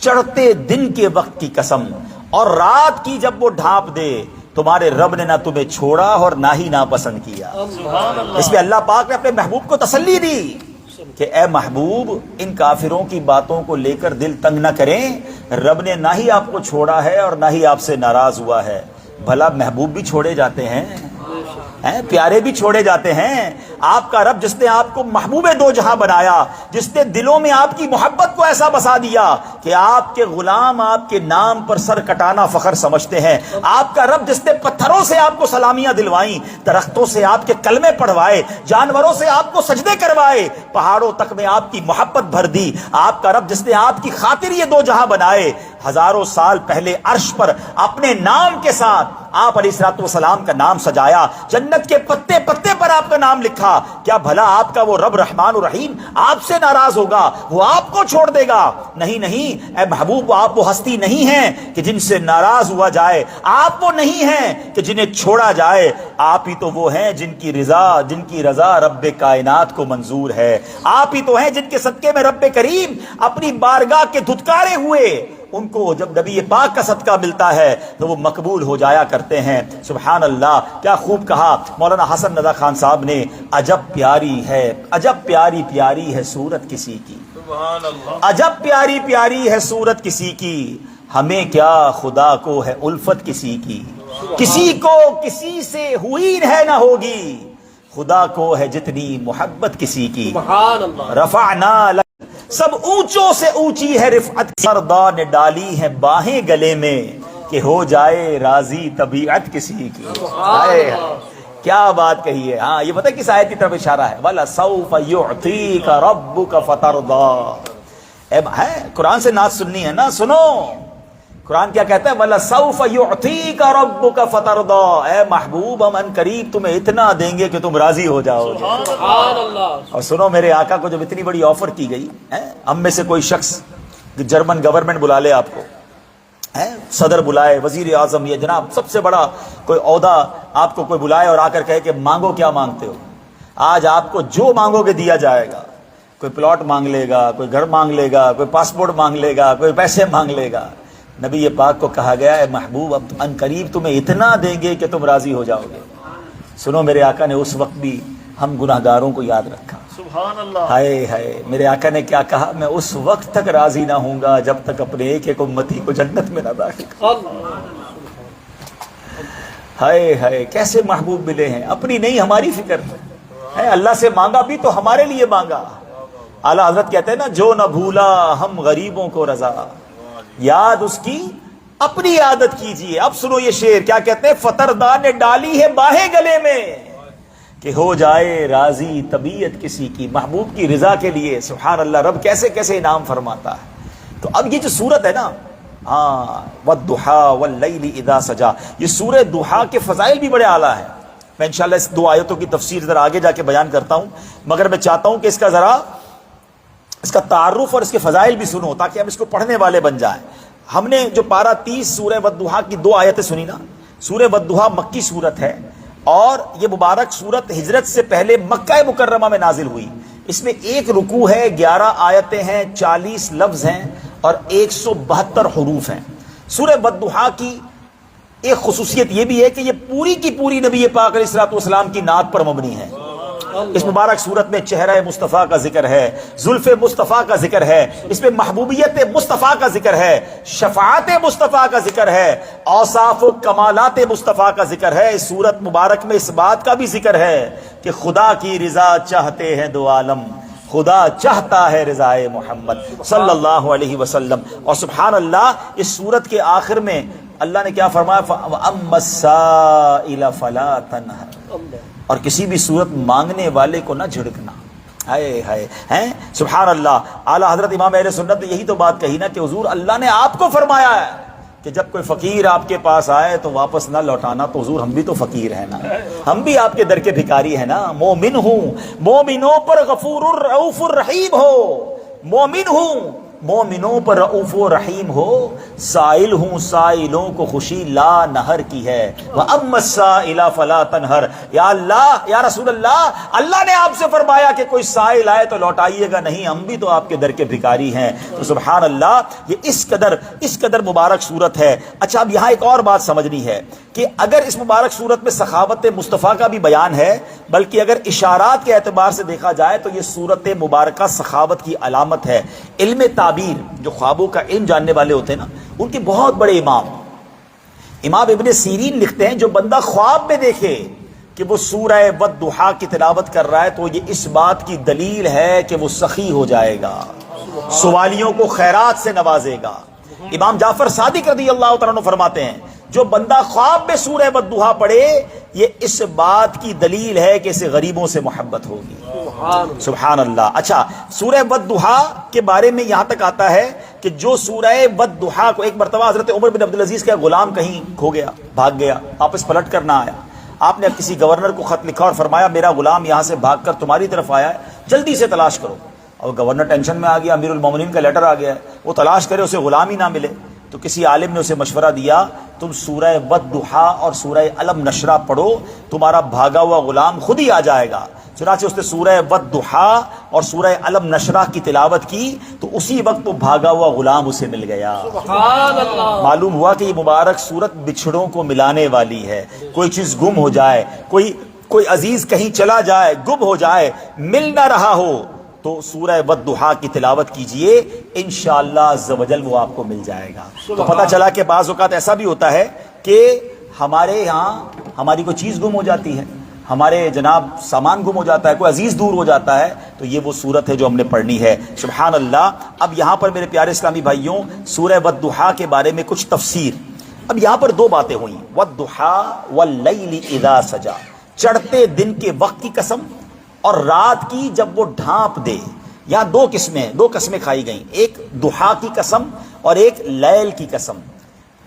چڑھتے دن کے وقت کی قسم اور رات کی جب وہ ڈھانپ دے، تمہارے رب نے نہ تمہیں چھوڑا اور نہ ہی ناپسند کیا۔ اس میں اللہ پاک نے اپنے محبوب کو تسلی دی کہ اے محبوب ان کافروں کی باتوں کو لے کر دل تنگ نہ کریں، رب نے نہ ہی آپ کو چھوڑا ہے اور نہ ہی آپ سے ناراض ہوا ہے۔ بھلا محبوب بھی چھوڑے جاتے ہیں، پیارے بھی چھوڑے جاتے ہیں۔ آپ کا رب جس نے آپ کو محبوب دو جہاں بنایا، جس نے دلوں میں آپ کی محبت کو ایسا بسا دیا کہ آپ کے غلام آپ کے نام پر سر کٹانا فخر سمجھتے ہیں، آپ کا رب جس نے پتھروں سے آپ کو سلامیاں دلوائیں، درختوں سے آپ کے کلمے پڑھوائے، جانوروں سے آپ کو سجدے کروائے، پہاڑوں تک میں آپ کی محبت بھر دی، آپ کا رب جس نے آپ کی خاطر یہ دو جہاں بنائے، ہزاروں سال پہلے عرش پر اپنے نام کے ساتھ آپ علیہ الصلوۃ والسلام کا نام سجایا، جنت کے پتے پتے پر آپ کا نام لکھا، کیا بھلا آپ کا وہ رب رحمان الرحیم آپ سے ناراض ہوگا؟ وہ آپ کو چھوڑ دے گا؟ نہیں نہیں اے محبوب، آپ وہ ہستی نہیں ہیں کہ جن سے ناراض ہوا جائے، آپ وہ نہیں ہیں کہ جنہیں چھوڑا جائے، آپ ہی تو وہ ہیں جن کی رضا رب کائنات کو منظور ہے، آپ ہی تو ہیں جن کے صدقے میں رب کریم اپنی بارگاہ کے دھتکارے ہوئے ان کو جب نبی پاک کا صدقہ ملتا ہے تو وہ مقبول ہو جایا کرتے ہیں۔ سبحان اللہ، کیا خوب کہا مولانا حسن رضا خان صاحب نے، عجب پیاری ہے، عجب پیاری پیاری ہے صورت کسی کی، عجب پیاری پیاری ہے صورت کسی کی، ہمیں کیا خدا کو ہے الفت کسی کی، کسی کو کسی سے ہوئی ہے نہ ہوگی، خدا کو ہے جتنی محبت کسی کی۔ رفعنا لک، سب اونچوں سے اونچی ہے رفعت، سردا نے ڈالی ہے باہیں گلے میں کہ ہو جائے راضی طبیعت کسی کی۔ کیا بات کہی ہے۔ ہاں، یہ پتہ کس آیت کی طرف اشارہ ہے؟ وَلَسَوْفَ يُعْطِيكَ رَبُّكَ فَتَرْضَىٰ۔ ہے قرآن سے نعت سننی ہے نا، سنو قرآن کیا کہتا ہے، وَلَسَوْفَ يُعْطِيكَ رَبُّكَ فَتَرْضَىٰ، اے محبوب ہم ان قریب تمہیں اتنا دیں گے کہ تم راضی ہو جاؤ گے۔ اور سنو، میرے آقا کو جب اتنی بڑی آفر کی گئی، ہم میں سے کوئی شخص جرمن گورنمنٹ بلا لے آپ کو، صدر بلائے، وزیر اعظم، یہ جناب سب سے بڑا کوئی عہدہ آپ کو کوئی بلائے اور آ کر کہے کہ مانگو کیا مانگتے ہو، آج آپ کو جو مانگو گے دیا جائے گا۔ کوئی پلاٹ مانگ لے گا، کوئی گھر مانگ لے گا، کوئی پاسپورٹ مانگ لے گا، کوئی پیسے مانگ لے گا۔ نبی پاک کو کہا گیا ہے محبوب اب ان قریب تمہیں اتنا دیں گے کہ تم راضی ہو جاؤ گے۔ سنو، میرے آقا نے اس وقت بھی ہم گناہگاروں کو یاد رکھا۔ سبحان اللہ، ہائے ہائے، میرے آقا نے کیا کہا، میں اس وقت تک راضی نہ ہوں گا جب تک اپنے ایک ایک امتی کو جنت میں نہ داخل کروں۔ ہائے ہائے، کیسے محبوب ملے ہیں، اپنی نہیں ہماری فکر ہے، اللہ سے مانگا بھی تو ہمارے لیے مانگا۔ اعلیٰ حضرت کہتے ہیں نا، جو نہ بھولا ہم غریبوں کو رضا، یاد اس کی اپنی عادت کیجئے۔ اب سنو یہ شعر کیا کہتے ہیں، فتردہ نے ڈالی ہے باہیں گلے میں کہ ہو جائے راضی طبیعت کسی کی، محبوب کی رضا کے لیے۔ سبحان اللہ، رب کیسے کیسے انعام فرماتا ہے۔ تو اب یہ جو سورت ہے نا، وَالضُّحَىٰ وَاللَّيْلِ إِذَا سَجَا، یہ سورہ دحا کے فضائل بھی بڑے اعلیٰ ہیں۔ میں انشاءاللہ اس دو آیتوں کی تفسیر ذرا آگے جا کے بیان کرتا ہوں، مگر میں چاہتا ہوں کہ اس کا ذرا اس کا تعارف اور اس کے فضائل بھی سنو تاکہ ہم اس کو پڑھنے والے بن جائیں۔ ہم نے جو پارہ 30 سورہ والضحیٰ کی 2 آیتیں سنی نا، سورہ والضحیٰ مکی صورت ہے اور یہ مبارک صورت ہجرت سے پہلے مکہ مکرمہ میں نازل ہوئی۔ اس میں 1 رکوع ہے، 11 آیتیں ہیں، 40 لفظ ہیں اور 172 حروف ہیں۔ سورہ والضحیٰ کی ایک خصوصیت یہ بھی ہے کہ یہ پوری کی پوری نبی پاک علیہ الصلوۃ والسلام کی نعت پر مبنی ہے۔ اس مبارک صورت میں چہرہ مصطفیٰ کا ذکر ہے، زلف مصطفیٰ کا ذکر ہے، اس میں محبوبیت مصطفیٰ کا ذکر ہے، شفاعت مصطفیٰ کا ذکر ہے، اوصاف و کمالات مصطفیٰ کا ذکر ہے۔ اس صورت مبارک میں اس بات کا بھی ذکر ہے کہ خدا کی رضا چاہتے ہیں دو عالم، خدا چاہتا ہے رضائے محمد صلی اللہ علیہ وسلم۔ اور سبحان اللہ، اس صورت کے آخر میں اللہ نے کیا فرمایا، وَأَمَّا السَّائِلَ فَلَا تَنْهَرْ، اور کسی بھی صورت مانگنے والے کو نہ جھڑکنا۔ ہائے ہائے، ہیں سبحان اللہ۔ اعلیٰ حضرت امام اہل سنت نے یہی تو بات کہی نا کہ حضور اللہ نے آپ کو فرمایا ہے کہ جب کوئی فقیر آپ کے پاس آئے تو واپس نہ لوٹانا۔ تو حضور ہم بھی تو فقیر ہیں نا، ہم بھی آپ کے در کے بھکاری ہیں نا۔ مومن ہوں، مومنوں پر غفور الرؤوف الرحیم ہو، مومن ہوں، مومنوں پر رؤوف و رحیم ہو، سائل ہوں، سائلوں کو خوشی لا نہر کی ہے۔ وَأَمَّا السَّائِلَ فَلَا تَنْهَرْ، یا اللہ، یا رسول اللہ، اللہ نے آپ سے فرمایا کہ کوئی سائل آئے تو لوٹائیے گا نہیں، ہم بھی تو آپ کے در کے بھکاری ہیں۔ تو سبحان اللہ، یہ اس قدر مبارک صورت ہے۔ اچھا، اب یہاں ایک اور بات سمجھنی ہے کہ اگر اس مبارک صورت میں سخاوت مصطفیٰ کا بھی بیان ہے، بلکہ اگر اشارات کے اعتبار سے دیکھا جائے تو یہ صورت مبارکہ سخاوت کی علامت ہے۔ علم تعبیر، جو خوابوں کا علم جاننے والے ہوتے ہیں نا، ان کے بہت بڑے امام ابن سیرین لکھتے ہیں، جو بندہ خواب میں دیکھے کہ وہ سورہ والضحیٰ کی تلاوت کر رہا ہے تو یہ اس بات کی دلیل ہے کہ وہ سخی ہو جائے گا، سوالیوں کو خیرات سے نوازے گا۔ امام جعفر صادق رضی اللہ تعالیٰ عنہ فرماتے ہیں، جو بندہ خواب میں سورہ والضحیٰ پڑھے یہ اس بات کی دلیل ہے کہ اسے غریبوں سے محبت ہوگی۔ سبحان اللہ۔ اچھا، سورہ والضحیٰ کے بارے میں یہاں تک آتا ہے کہ جو سورہ والضحیٰ کو ایک مرتبہ حضرت عمر بن عبدالعزیز کا غلام کہیں کھو گیا، بھاگ گیا، واپس پلٹ کر نہ آیا۔ آپ نے کسی گورنر کو خط لکھا اور فرمایا میرا غلام یہاں سے بھاگ کر تمہاری طرف آیا ہے، جلدی سے تلاش کرو۔ اور گورنر ٹینشن میں آ گیا، امیر المومنین کا لیٹر آ گیا ہے، وہ تلاش کرے، اسے غلام ہی نہ ملے۔ تو کسی عالم نے اسے مشورہ دیا، تم سورہ والضحیٰ اور سورہ الم نشرہ پڑھو، تمہارا بھاگا ہوا غلام خود ہی آ جائے گا۔ چنانچہ اس نے سورہ والضحا اور سورہ الم نشرہ کی تلاوت کی تو اسی وقت وہ بھاگا ہوا غلام اسے مل گیا. سبحان اللہ. معلوم ہوا کہ یہ مبارک سورت بچھڑوں کو ملانے والی ہے. کوئی چیز گم ہو جائے, کوئی عزیز کہیں چلا جائے, گم ہو جائے, مل نہ رہا ہو, تو سورہ والضحا کی تلاوت کیجئے, انشاءاللہ عز و جل وہ آپ کو مل جائے گا. تو پتہ چلا کہ بعض اوقات ایسا بھی ہوتا ہے کہ ہمارے یہاں ہماری کوئی چیز گم ہو جاتی ہے, ہمارے جناب سامان گم ہو جاتا ہے, کوئی عزیز دور ہو جاتا ہے, تو یہ وہ صورت ہے جو ہم نے پڑھنی ہے. سبحان اللہ. اب یہاں پر میرے پیارے اسلامی بھائیوں سورہ والضحا کے بارے میں کچھ تفسیر. اب یہاں پر دو باتیں ہوئیں, والضحا واللیل اذا سجا, چڑھتے دن کے وقت کی قسم اور رات کی جب وہ ڈھانپ دے. یہاں دو قسمیں کھائی گئیں, ایک ضحا کی قسم اور ایک لیل کی قسم.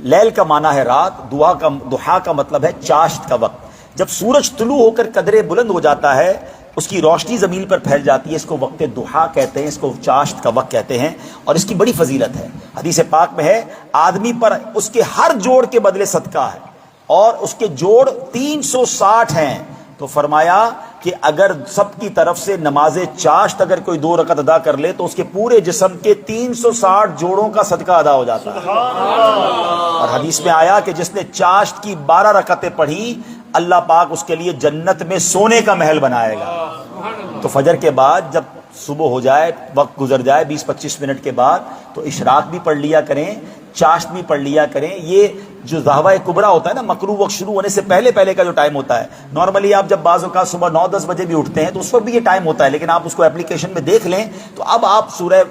لیل کا معنی ہے رات, ضحا کا مطلب ہے چاشت کا وقت. جب سورج طلوع ہو کر قدرے بلند ہو جاتا ہے, اس کی روشنی زمین پر پھیل جاتی ہے, اس کو وقت ضحا کہتے ہیں, اس کو چاشت کا وقت کہتے ہیں, اور اس کی بڑی فضیلت ہے. حدیث پاک میں ہے آدمی پر اس کے ہر جوڑ کے بدلے صدقہ ہے, اور اس کے جوڑ 360 ہیں. تو فرمایا کہ اگر سب کی طرف سے نماز چاشت اگر کوئی 2 رکعت ادا کر لے تو اس کے پورے جسم کے 360 جوڑوں کا صدقہ ادا ہو جاتا ہے. اور حدیث میں آیا کہ جس نے چاشت کی 12 رکعتیں پڑھی, اللہ پاک اس کے لیے جنت میں سونے کا محل بنائے گا. تو فجر کے بعد جب صبح ہو جائے, وقت گزر جائے 20-25 منٹ کے بعد, تو اشراق بھی پڑھ لیا کریں, چاشت بھی پڑھ لیا کریں. یہ جو ذہوہ کبریٰ ہوتا ہے نا, مکروہ وقت شروع ہونے سے پہلے کا جو ٹائم ہوتا ہے, نارملی آپ جب بعض اوقات صبح 9-10 بجے بھی اٹھتے ہیں تو اس وقت بھی یہ ٹائم ہوتا ہے, لیکن آپ اس کو اپلیکیشن میں دیکھ لیں تو اب آپ سورہ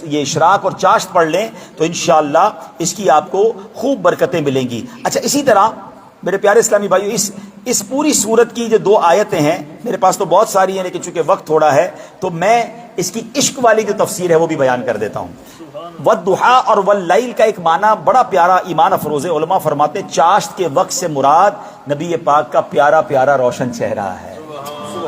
یہ اشراق اور چاشت پڑھ لیں تو انشاءاللہ اس کی آپ کو خوب برکتیں ملیں گی. اچھا, اسی طرح میرے پیارے اسلامی بھائیو اس پوری سورت کی جو 2 آیتیں ہیں, میرے پاس تو بہت ساری ہیں لیکن چونکہ وقت تھوڑا ہے تو میں اس کی عشق والی جو تفسیر ہے وہ بھی بیان کر دیتا ہوں. والضحا اور واللیل کا ایک معنی بڑا پیارا ایمان افروز ہے. علماء فرماتے ہیں چاشت کے وقت سے مراد نبی پاک کا پیارا پیارا روشن چہرہ ہے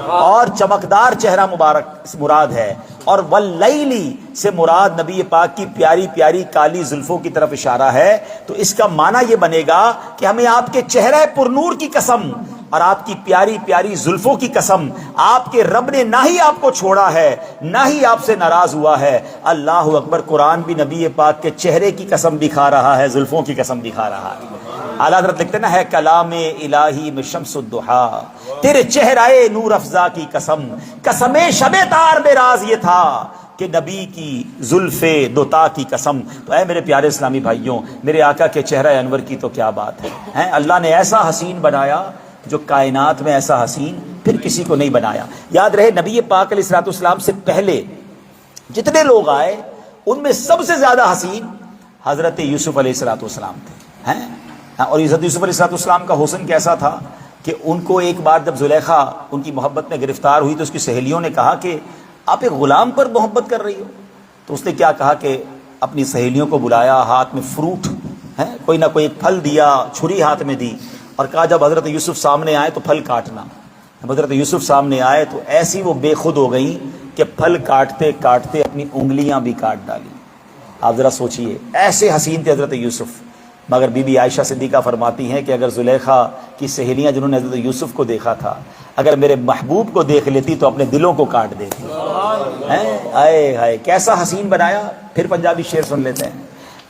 اور چمکدار چہرہ مبارک مراد ہے, اور واللیلی سے مراد نبی پاک کی پیاری پیاری کالی زلفوں کی طرف اشارہ ہے. تو اس کا معنی یہ بنے گا کہ ہمیں آپ کے چہرہ پرنور کی قسم اور آپ کی پیاری پیاری زلفوں کی قسم, آپ کے رب نے نہ ہی آپ کو چھوڑا ہے نہ ہی آپ سے ناراض ہوا ہے. اللہ اکبر. قرآن بھی نبی پاک کے چہرے کی قسم دکھا رہا ہے, زلفوں کی قسم دکھا رہا ہے. اعلیٰ حضرت لکھتے نا, ہے کلام الہی میں شمس الضحا, تیرے چہرہ نور افزا کی قسم, قسم شب تار بے راز یہ تھا کہ نبی کی زلف دوتا کی قسم. تو اے میرے پیارے اسلامی بھائیوں, میرے آقا کے چہرہ انور کی تو کیا بات ہے. اللہ نے ایسا حسین بنایا جو کائنات میں ایسا حسین پھر کسی کو نہیں بنایا. یاد رہے نبی پاک علیہ الصلوۃ والسلام سے پہلے جتنے لوگ آئے ان میں سب سے زیادہ حسین حضرت یوسف علیہ الصلوۃ والسلام تھے. اور حضرت یوسف علیہ الصلوۃ والسلام کا حسن کیسا تھا کہ ان کو ایک بار جب زلیخا ان کی محبت میں گرفتار ہوئی تو اس کی سہیلیوں نے کہا کہ آپ ایک غلام پر محبت کر رہی ہو. تو اس نے کیا کہا کہ اپنی سہیلیوں کو بلایا, ہاتھ میں فروٹ کوئی نہ کوئی ایک پھل دیا, چھری ہاتھ میں دی, اور کہا جب حضرت یوسف سامنے آئے تو پھل کاٹنا. جب حضرت یوسف سامنے آئے تو ایسی وہ بے خود ہو گئی کہ پھل کاٹتے کاٹتے اپنی انگلیاں بھی کاٹ ڈالی. آپ ذرا سوچئے, ایسے حسین تھے حضرت یوسف. مگر بی بی عائشہ صدیقہ فرماتی ہیں کہ اگر زلیخا کی سہیلیاں جنہوں نے حضرت یوسف کو دیکھا تھا اگر میرے محبوب کو دیکھ لیتی تو اپنے دلوں کو کاٹ دیتی. آئے ہائے کیسا حسین بنایا. پھر پنجابی شعر سن لیتے ہیں.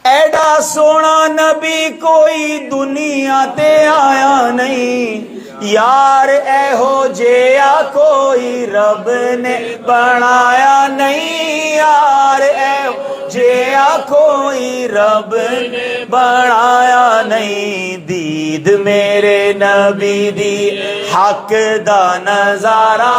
ایڈا سونا نبی کوئی دنیا تے آیا نہیں, یار اے ہو جیا کوئی رب نے بنایا نہیں, یار اے ہو جیا کوئی رب نے بنایا نہیں. دید میرے نبی دی حق دا نظارہ,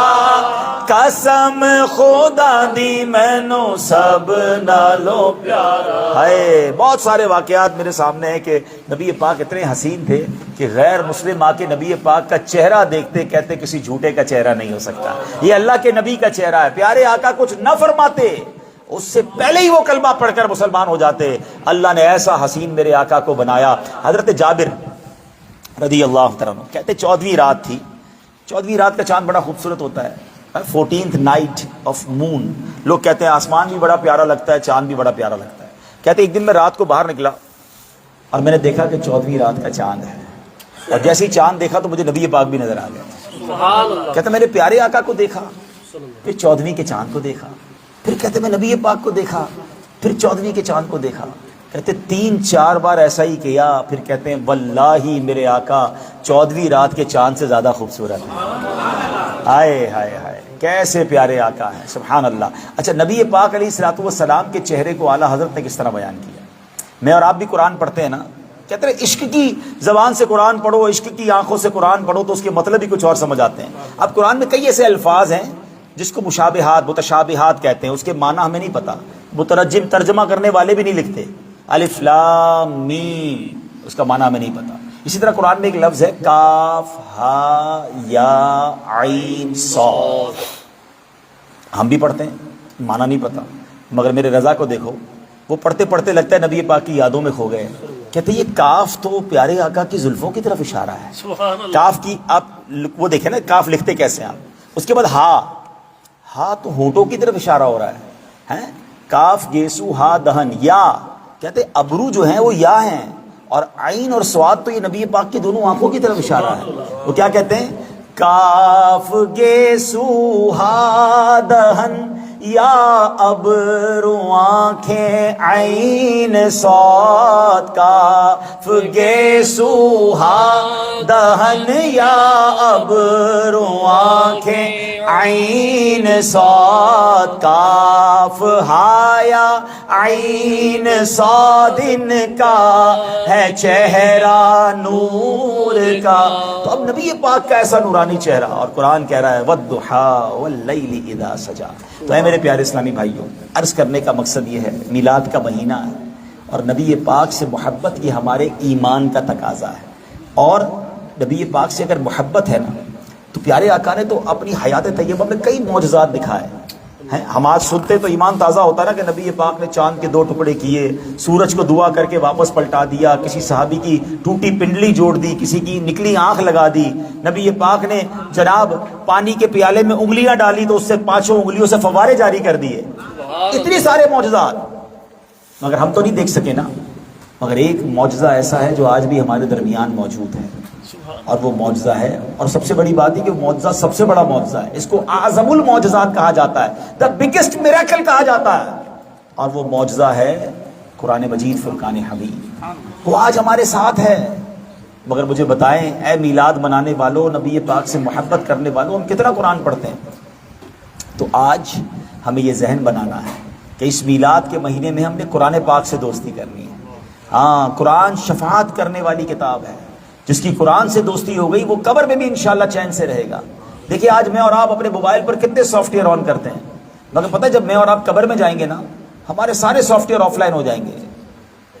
قسم خدا دی مینو سب نالوں پیارا ہے. بہت سارے واقعات میرے سامنے ہیں کہ نبی پاک اتنے حسین تھے کہ غیر مسلم آ کے نبی پاک کا چہرہ دیکھتے کہتے کسی جھوٹے کا چہرہ نہیں ہو سکتا, یہ اللہ کے نبی کا چہرہ ہے. پیارے آقا کچھ نہ فرماتے اس سے پہلے ہی وہ کلمہ پڑھ کر مسلمان ہو جاتے. اللہ نے ایسا حسین میرے آقا کو بنایا. حضرت جابر رضی اللہ عنہ کہتے 14ویں رات تھی. 14ویں رات کا چاند بڑا خوبصورت ہوتا ہے, 14th نائٹ آف مون. لوگ کہتے ہیں آسمان بھی بڑا پیارا لگتا ہے, چاند بھی بڑا پیارا لگتا ہے. کہتے ایک دن میں رات کو باہر نکلا اور میں نے دیکھا کہ 14ویں رات کا چاند ہے, اور جیسے ہی چاند دیکھا تو مجھے نبی پاک بھی نظر آ گیا. کہتے میں نے پیارے آقا کو دیکھا، پھر 14ویں کے چاند کو دیکھا، پھر کہتے میں نبی پاک کو دیکھا، پھر 14ویں کے چاند کو دیکھا۔ کہتے 3-4 بار ایسا ہی کیا، پھر کہتے ہیں واللہ میرے آقا 14ویں رات کے چاند سے زیادہ خوبصورت ہے۔ ہائے ہائے ہائے، کیسے پیارے آقا ہیں، سبحان اللہ۔ اچھا، نبی پاک علیہ الصلوۃ والسلام کے چہرے کو اعلیٰ حضرت نے کس طرح بیان کیا؟ میں اور آپ بھی قرآن پڑھتے ہیں نا، کہتے ہیں عشق کی زبان سے قرآن پڑھو، عشق کی آنکھوں سے قرآن پڑھو تو اس کے مطلب ہی کچھ اور سمجھ آتے ہیں۔ اب قرآن میں کئی ایسے الفاظ ہیں جس کو مشابہات، متشابہات کہتے ہیں، اس کے معنی ہمیں نہیں پتا، مترجم ترجمہ کرنے والے بھی نہیں لکھتے، الف لام میم، اس کا معنی ہمیں نہیں پتا۔ اسی طرح قرآن میں ایک لفظ ہے کاف ہا یا عین صاد، ہم بھی پڑھتے ہیں، معنی نہیں پتا، مگر میرے رضا کو دیکھو، وہ پڑھتے پڑھتے لگتا ہے نبی پاک کی یادوں میں کھو گئے۔ کہتے یہ کاف تو پیارے آقا کی زلفوں کی طرف اشارہ ہے۔ کاف کی آپ وہ دیکھیں نا، کاف لکھتے کیسے ہیں آپ، اس کے بعد ہا تو ہونٹوں کی طرف اشارہ ہو رہا ہے، کاف گیسو ہا دہن یا، کہتے ابرو جو ہیں وہ یا ہیں، اور عین اور سواد تو یہ نبی پاک کی دونوں آنکھوں کی طرف اشارہ ہے۔ وہ کیا کہتے ہیں؟ کاف گیسو ہا دہن یا ابرو آنکھیں عین صاد، کاف گیسو ہا دہن یا ابرو آنکھیں عین صاد، کاف ہا یا عین صاد، ان کا ہے چہرہ نور کا۔ تو اب نبی پاک کا ایسا نورانی چہرہ، اور قرآن کہہ رہا ہے وَالضُّحَىٰ وَاللَّيْلِ إِذَا سَجَىٰ۔ تو اے میرے پیارے اسلامی بھائیوں، عرض کرنے کا مقصد یہ ہے، میلاد کا مہینہ ہے اور نبی پاک سے محبت یہ ہمارے ایمان کا تقاضا ہے، اور نبی پاک سے اگر محبت ہے نا تو پیارے آقا نے تو اپنی حیات طیبہ میں کئی معجزات دکھائے ہیں۔ ہم آج سنتے تو ایمان تازہ ہوتا نا کہ نبی پاک نے چاند کے 2 ٹکڑے کیے، سورج کو دعا کر کے واپس پلٹا دیا، کسی صحابی کی ٹوٹی پنڈلی جوڑ دی، کسی کی نکلی آنکھ لگا دی، نبی پاک نے جناب پانی کے پیالے میں انگلیاں ڈالی تو اس سے 5 انگلیوں سے فوارے جاری کر دیے، اتنے سارے معجزات، مگر ہم تو نہیں دیکھ سکے نا۔ مگر ایک معجزہ ایسا ہے جو آج بھی ہمارے درمیان موجود ہے، اور وہ معجزہ ہے، اور سب سے بڑی بات ہے کہ معجزہ سب سے بڑا معجزہ ہے، اس کو اعظم المعجزات کہا جاتا ہے، دا بگیسٹ میریکل کہا جاتا ہے، اور وہ معجزہ ہے قرآن مجید فرقان حمید۔ وہ آج ہمارے ساتھ ہے، مگر مجھے بتائیں اے میلاد منانے والوں، نبی پاک سے محبت کرنے والوں، ہم کتنا قرآن پڑھتے ہیں؟ تو آج ہمیں یہ ذہن بنانا ہے کہ اس میلاد کے مہینے میں ہم نے قرآن پاک سے دوستی کرنی ہے۔ ہاں، قرآن شفاعت کرنے والی کتاب ہے، جس کی قرآن سے دوستی ہو گئی وہ قبر میں بھی انشاءاللہ چین سے رہے گا۔ دیکھیے آج میں اور آپ اپنے موبائل پر کتنے سافٹ ویئر آن کرتے ہیں، مگر پتہ ہے جب میں اور آپ قبر میں جائیں گے نا، ہمارے سارے سافٹ ویئر آف لائن ہو جائیں گے،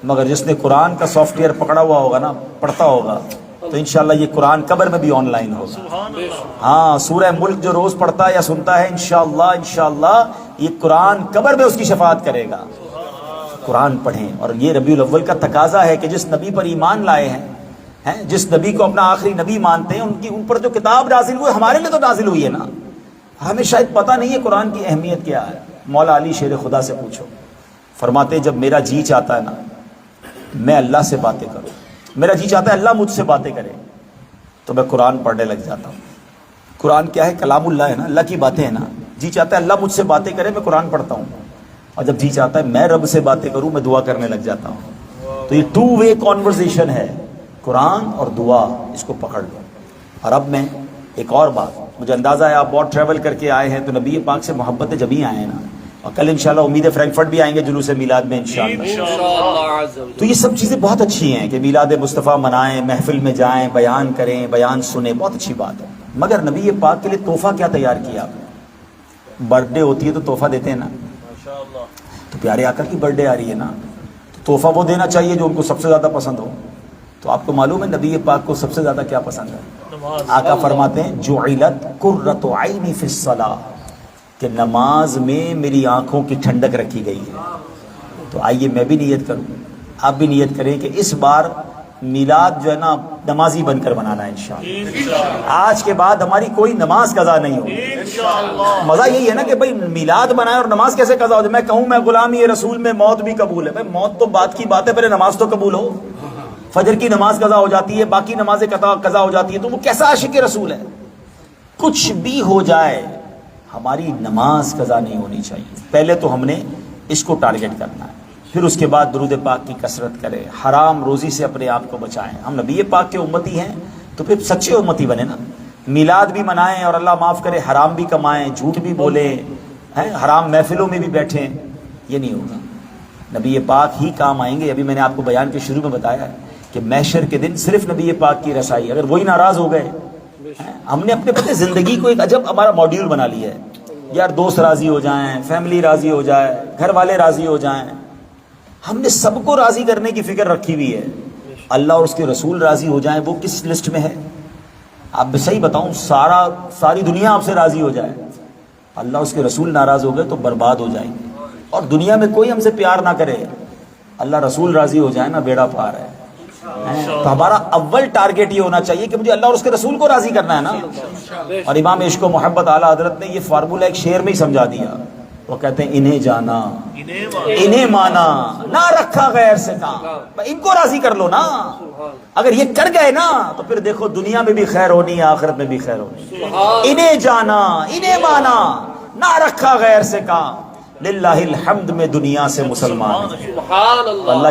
مگر جس نے قرآن کا سافٹ ویئر پکڑا ہوا ہوگا نا، پڑھتا ہوگا، تو انشاءاللہ یہ قرآن قبر میں بھی آن لائن ہوگا۔ ہاں، سورہ ملک جو روز پڑھتا ہے یا سنتا ہے، انشاءاللہ یہ قرآن قبر میں اس کی شفاعت کرے گا۔ قرآن پڑھیں، اور یہ ربیع الاول کا تقاضا ہے کہ جس نبی پر ایمان لائے ہیں، جس نبی کو اپنا آخری نبی مانتے ہیں، ان پر جو کتاب نازل ہوئی ہمارے لیے تو نازل ہوئی ہے نا۔ ہمیں شاید پتہ نہیں ہے قرآن کی اہمیت کیا ہے۔ مولا علی شیر خدا سے پوچھو، فرماتے جب میرا جی چاہتا ہے نا میں اللہ سے باتیں کروں، میرا جی چاہتا ہے اللہ مجھ سے باتیں کرے، تو میں قرآن پڑھنے لگ جاتا ہوں۔ قرآن کیا ہے؟ کلام اللہ ہے نا، اللہ کی باتیں ہیں نا۔ جی چاہتا ہے اللہ مجھ سے باتیں کرے، میں قرآن پڑھتا ہوں، اور جب جی چاہتا ہے میں رب سے باتیں کروں، میں دعا کرنے لگ جاتا ہوں۔ تو یہ 2 وے کانورسیشن ہے، قرآن اور دعا، اس کو پکڑ لو۔ اور اب میں ایک اور بات، مجھے اندازہ ہے آپ بہت ٹریول کر کے آئے ہیں، تو نبی پاک سے محبت جبھی آئے ہیں نا، اور کل انشاءاللہ امید ہے فرینکفرٹ بھی آئیں گے جلوس میلاد میں انشاءاللہ۔ تو یہ سب چیزیں بہت اچھی ہیں کہ میلاد مصطفیٰ منائیں، محفل میں جائیں، بیان کریں، بیان سنیں، بہت اچھی بات ہے، مگر نبی پاک کے لیے تحفہ کیا تیار کیا آپ نے؟ برتھ ڈے ہوتی ہے تو تحفہ دیتے ہیں نا، تو پیارے آقا کی برتھ ڈے آ رہی ہے نا، تو تحفہ وہ دینا چاہیے جو ان کو سب سے زیادہ پسند ہو۔ تو آپ کو معلوم ہے نبی پاک کو سب سے زیادہ کیا پسند ہے؟ آقا فرماتے ہیں جعلت قرۃ عینی فی الصلاۃ، کہ نماز میں میری آنکھوں کی ٹھنڈک رکھی گئی ہے۔ تو آئیے میں بھی نیت کروں، آپ بھی نیت کریں کہ اس بار میلاد جو ہے نا نمازی بن کر منانا ہے انشاءاللہ۔ آج کے بعد ہماری کوئی نماز قضا نہیں ہوگی۔ مزہ یہی ہے نا کہ بھائی میلاد بنائے اور نماز کیسے قضا ہو جائے؟ میں کہوں میں غلامی رسول میں موت بھی قبول ہے، بھائی موت تو بات کی بات ہے، پہلے نماز تو قبول ہو۔ فجر کی نماز قضا ہو جاتی ہے، باقی نمازیں قضا ہو جاتی ہے، تو وہ کیسا عاشق رسول ہے؟ کچھ بھی ہو جائے ہماری نماز قضا نہیں ہونی چاہیے. پہلے تو ہم نے اس کو ٹارگٹ کرنا ہے، پھر اس کے بعد درود پاک کی کثرت کرے، حرام روزی سے اپنے آپ کو بچائیں. ہم نبی پاک کے امتی ہیں تو پھر سچے امتی بنے نا. میلاد بھی منائیں اور اللہ معاف کرے حرام بھی کمائیں، جھوٹ بھی بولیں، حرام محفلوں میں بھی بیٹھیں، یہ نہیں ہوگا. نبی پاک ہی کام آئیں گے. ابھی میں نے آپ کو بیان کے شروع میں بتایا ہے کہ محشر کے دن صرف نبی پاک کی رسائی. اگر وہی ناراض ہو گئے، ہم نے اپنے پتے زندگی کو ایک عجب ہمارا ماڈیول بنا لیا ہے. یار دوست راضی ہو جائیں، فیملی راضی ہو جائے، گھر والے راضی ہو جائیں. ہم نے سب کو راضی کرنے کی فکر رکھی ہوئی ہے. اللہ اور اس کے رسول راضی ہو جائیں وہ کس لسٹ میں ہے؟ آپ صحیح بتاؤں، ساری دنیا آپ سے راضی ہو جائے، اللہ اس کے رسول ناراض ہو گئے تو برباد ہو جائیں گے. اور دنیا میں کوئی ہم سے پیار نہ کرے، اللہ رسول راضی ہو جائے نا، بیڑا پار ہے. تو ہمارا اول ٹارگٹ یہ ہونا چاہیے کہ مجھے اللہ اور اس کے رسول کو راضی کرنا ہے نا. اور امام عشق و محبت اعلیٰ حضرت نے یہ فارمولہ ایک شعر میں ہی سمجھا دیا. وہ کہتے ہیں انہیں جانا انہیں مانا نہ رکھا غیر سے کام. ان کو راضی کر لو نا. اگر یہ کر گئے نا تو پھر دیکھو دنیا میں بھی خیر ہونی ہے، آخرت میں بھی خیر ہونی ہے. انہیں جانا انہیں مانا نہ رکھا غیر سے کام، للہ الحمد میں دنیا سے مسلمان. اللہ